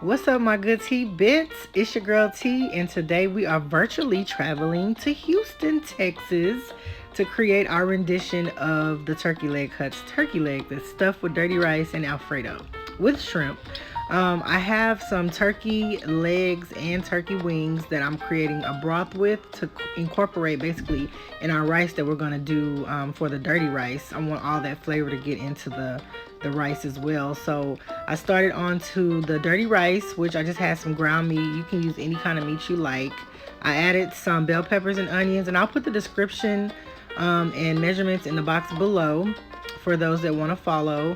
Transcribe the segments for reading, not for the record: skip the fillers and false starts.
What's up, my good tea bits? It's your girl T, and today we are virtually traveling to Houston, Texas to create our rendition of the turkey leg cuts turkey leg that's stuffed with dirty rice and Alfredo with shrimp. I have some turkey legs and turkey wings that I'm creating a broth with to incorporate basically in our rice that we're going to do for the dirty rice. I want all that flavor to get into the rice as well. So I started onto the dirty rice, which I just had some ground meat. You can use any kind of meat you like. I added some bell peppers and onions, and I'll put the description and measurements in the box below for those that want to follow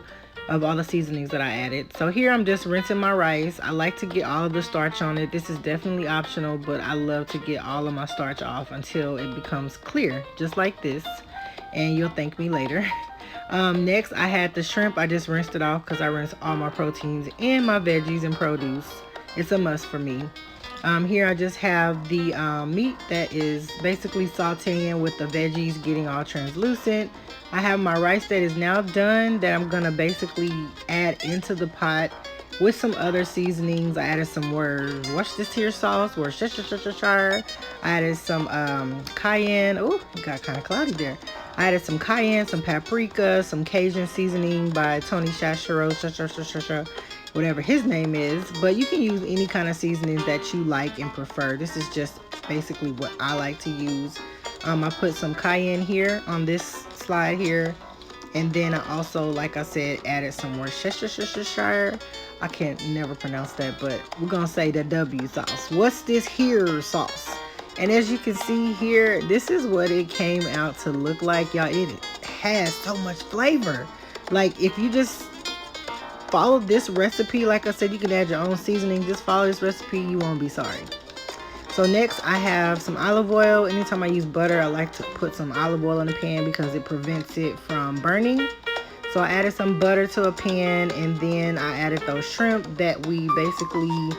of all the seasonings that I added. So here I'm just rinsing my rice. I like to get all of the starch on it. This is definitely optional, but I love to get all of my starch off until it becomes clear, just like this, and you'll thank me later. Next, I had the shrimp. I just rinsed it off because I rinse all my proteins and my veggies and produce. It's a must for me. Here I just have the meat that is basically sauteing with the veggies getting all translucent. I have my rice that is now done that I'm gonna basically add into the pot with some other seasonings. I added some Worcestershire sauce, Worcestershire. I added some Cayenne. Oh, it got kind of cloudy there. I added some Cayenne, some Paprika, some Cajun Seasoning by Tony Chasere, whatever his name is. But you can use any kind of seasonings that you like and prefer. This is just basically what I like to use. I put some cayenne here on this slide here. And then I also, like I said, added some Worcestershire. I can't never pronounce that, but we're going to say the W sauce. What's this here sauce? And as you can see here, this is what it came out to look like. Y'all, it has so much flavor. Like, if you just follow this recipe, like I said, you can add your own seasoning. Just follow this recipe. You won't be sorry. So next I have some olive oil. Anytime I use butter, I like to put some olive oil in the pan because it prevents it from burning. So I added some butter to a pan, and then I added those shrimp that we basically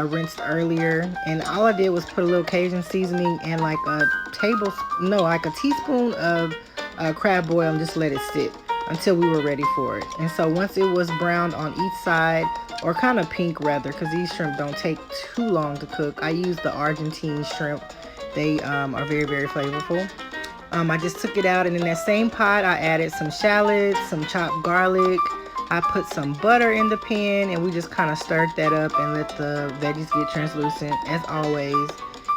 rinsed earlier. And all I did was put a little Cajun seasoning and like a teaspoon of crab oil and just let it sit until we were ready for it. And so once it was browned on each side, or kind of pink rather, because these shrimp don't take too long to cook. I use the Argentine shrimp. They are very, very flavorful. I just took it out, and in that same pot, I added some shallots, some chopped garlic. I put some butter in the pan, and we just kind of stirred that up and let the veggies get translucent, as always.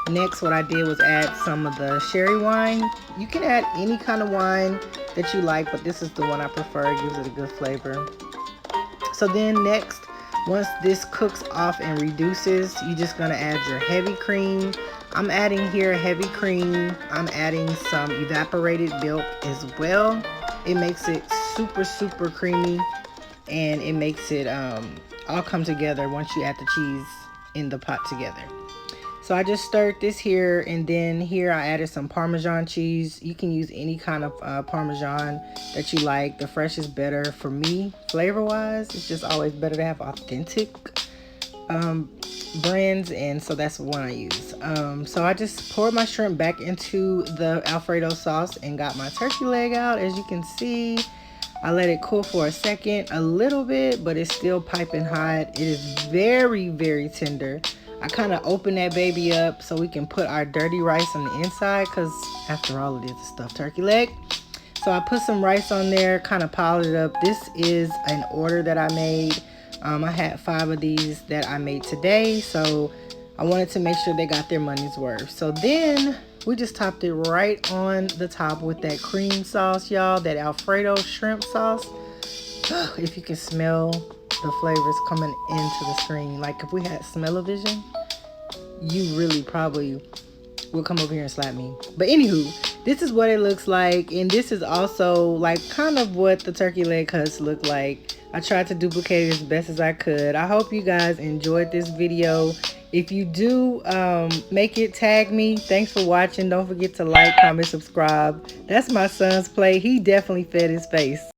Next, what I did was add some of the sherry wine. You can add any kind of wine that you like, but this is the one I prefer. It gives it a good flavor. So then next, once this cooks off and reduces, you're just gonna add your heavy cream. I'm adding here heavy cream. I'm adding some evaporated milk as well. It makes it super, super creamy, and it makes it all come together once you add the cheese in the pot together. So I just stirred this here, and then here I added some Parmesan cheese. You can use any kind of Parmesan that you like. The fresh is better for me, flavor-wise. It's just always better to have authentic brands, and so that's the one I use. So I just poured my shrimp back into the Alfredo sauce and got my turkey leg out. As you can see, I let it cool for a second, a little bit, but it's still piping hot. It is very, very tender. I kind of open that baby up so we can put our dirty rice on the inside, because after all, it is a stuffed turkey leg. So I put some rice on there, kind of piled it up. This is an order that I made. I had 5 of these that I made today, so I wanted to make sure they got their money's worth. So then we just topped it right on the top with that cream sauce, y'all, that Alfredo shrimp sauce. If you can smell the flavors coming into the screen, like if we had smell-o-vision, you really probably will come over here and slap me. But anywho, this is what it looks like, and this is also like kind of what the turkey leg cuts look like. I tried to duplicate it as best as I could. I hope you guys enjoyed this video. If you do make it, tag me. Thanks for watching. Don't forget to like, comment, subscribe. That's my son's plate. He definitely fed his face.